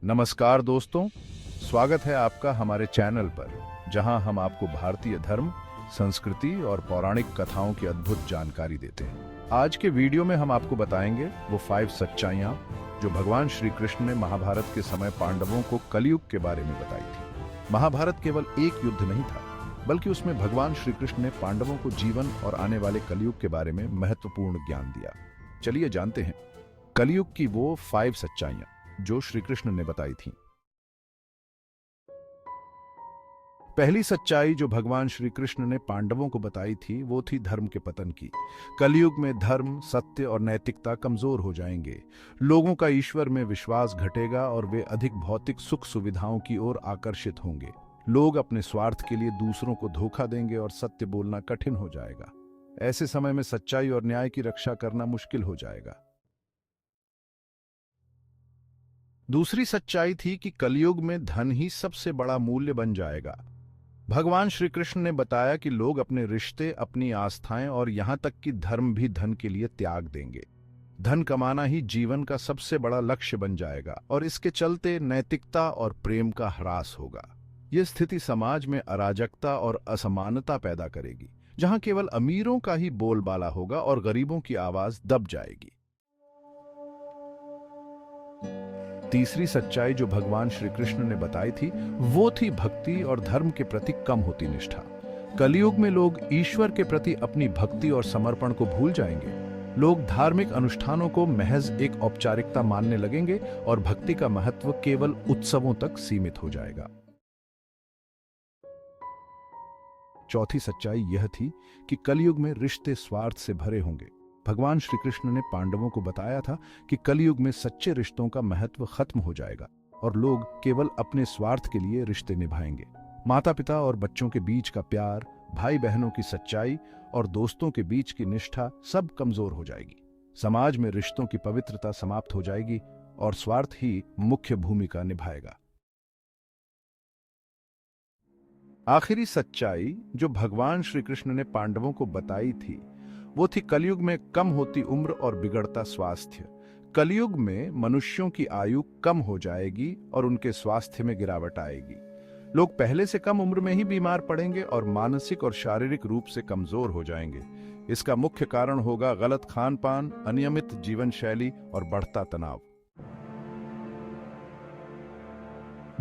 नमस्कार दोस्तों, स्वागत है आपका हमारे चैनल पर, जहां हम आपको भारतीय धर्म, संस्कृति और पौराणिक कथाओं की अद्भुत जानकारी देते हैं। आज के वीडियो में हम आपको बताएंगे वो 5 सच्चाइयां जो भगवान श्री कृष्ण ने महाभारत के समय पांडवों को कलयुग के बारे में बताई थी। महाभारत केवल एक युद्ध नहीं था, बल्कि उसमें भगवान श्री कृष्ण ने पांडवों को जीवन और आने वाले कलयुग के बारे में महत्वपूर्ण ज्ञान दिया। चलिए जानते हैं कलयुग की वो 5 सच्चाइयां जो श्री कृष्ण ने बताई थी। पहली सच्चाई जो भगवान श्री कृष्ण ने पांडवों को बताई थी वो थी धर्म के पतन की। कलयुग में धर्म, सत्य और नैतिकता कमजोर हो जाएंगे। लोगों का ईश्वर में विश्वास घटेगा और वे अधिक भौतिक सुख सुविधाओं की ओर आकर्षित होंगे। लोग अपने स्वार्थ के लिए दूसरों को धोखा देंगे और सत्य बोलना कठिन हो जाएगा। ऐसे समय में सच्चाई और न्याय की रक्षा करना मुश्किल हो जाएगा। दूसरी सच्चाई थी कि कलयुग में धन ही सबसे बड़ा मूल्य बन जाएगा। भगवान श्री कृष्ण ने बताया कि लोग अपने रिश्ते, अपनी आस्थाएं और यहां तक कि धर्म भी धन के लिए त्याग देंगे। धन कमाना ही जीवन का सबसे बड़ा लक्ष्य बन जाएगा और इसके चलते नैतिकता और प्रेम का ह्रास होगा। यह स्थिति समाज में अराजकता और असमानता पैदा करेगी, जहां केवल अमीरों का ही बोलबाला होगा और गरीबों की आवाज दब जाएगी। तीसरी सच्चाई जो भगवान श्री कृष्ण ने बताई थी वो थी भक्ति और धर्म के प्रति कम होती निष्ठा। कलयुग में लोग ईश्वर के प्रति अपनी भक्ति और समर्पण को भूल जाएंगे। लोग धार्मिक अनुष्ठानों को महज एक औपचारिकता मानने लगेंगे और भक्ति का महत्व केवल उत्सवों तक सीमित हो जाएगा। चौथी सच्चाई यह थी कि कलयुग में रिश्ते स्वार्थ से भरे होंगे। भगवान श्री कृष्ण ने पांडवों को बताया था कि कलयुग में सच्चे रिश्तों का महत्व खत्म हो जाएगा और लोग केवल अपने स्वार्थ के लिए रिश्ते निभाएंगे। माता पिता और बच्चों के बीच का प्यार, भाई बहनों की सच्चाई और दोस्तों के बीच की निष्ठा सब कमजोर हो जाएगी। समाज में रिश्तों की पवित्रता समाप्त हो जाएगी और स्वार्थ ही मुख्य भूमिका निभाएगा। आखिरी सच्चाई जो भगवान श्री कृष्ण ने पांडवों को बताई थी वो थी कलयुग में कम होती उम्र और बिगड़ता स्वास्थ्य। कलयुग में मनुष्यों की आयु कम हो जाएगी और उनके स्वास्थ्य में गिरावट आएगी। लोग पहले से कम उम्र में ही बीमार पड़ेंगे और मानसिक और शारीरिक रूप से कमजोर हो जाएंगे। इसका मुख्य कारण होगा गलत खान पान, अनियमित जीवन शैली और बढ़ता तनाव।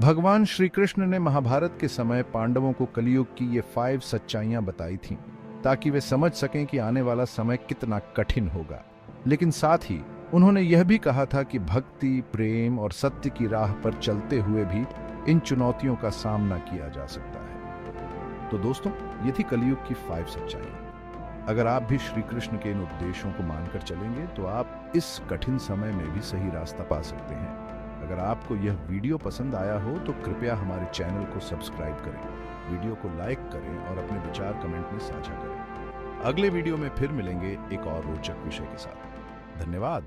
भगवान श्री कृष्ण ने महाभारत के समय पांडवों को कलयुग की ये 5 सच्चाइयां बताई थीं ताकि वे समझ सकें कि आने वाला समय कितना कठिन होगा। लेकिन साथ ही उन्होंने यह भी कहा था कि भक्ति, प्रेम और सत्य की राह पर चलते हुए भी इन चुनौतियों का सामना किया जा सकता है। तो दोस्तों, ये थी कलयुग की 5 सच्चाइयां। अगर आप भी श्री कृष्ण के इन उपदेशों को मानकर चलेंगे तो आप इस कठिन समय में भी सही रास्ता पा सकते हैं। अगर आपको यह वीडियो पसंद आया हो तो कृपया हमारे चैनल को सब्सक्राइब करें, वीडियो को लाइक करें और अपने विचार कमेंट में साझा करें। अगले वीडियो में फिर मिलेंगे एक और रोचक विषय के साथ। धन्यवाद।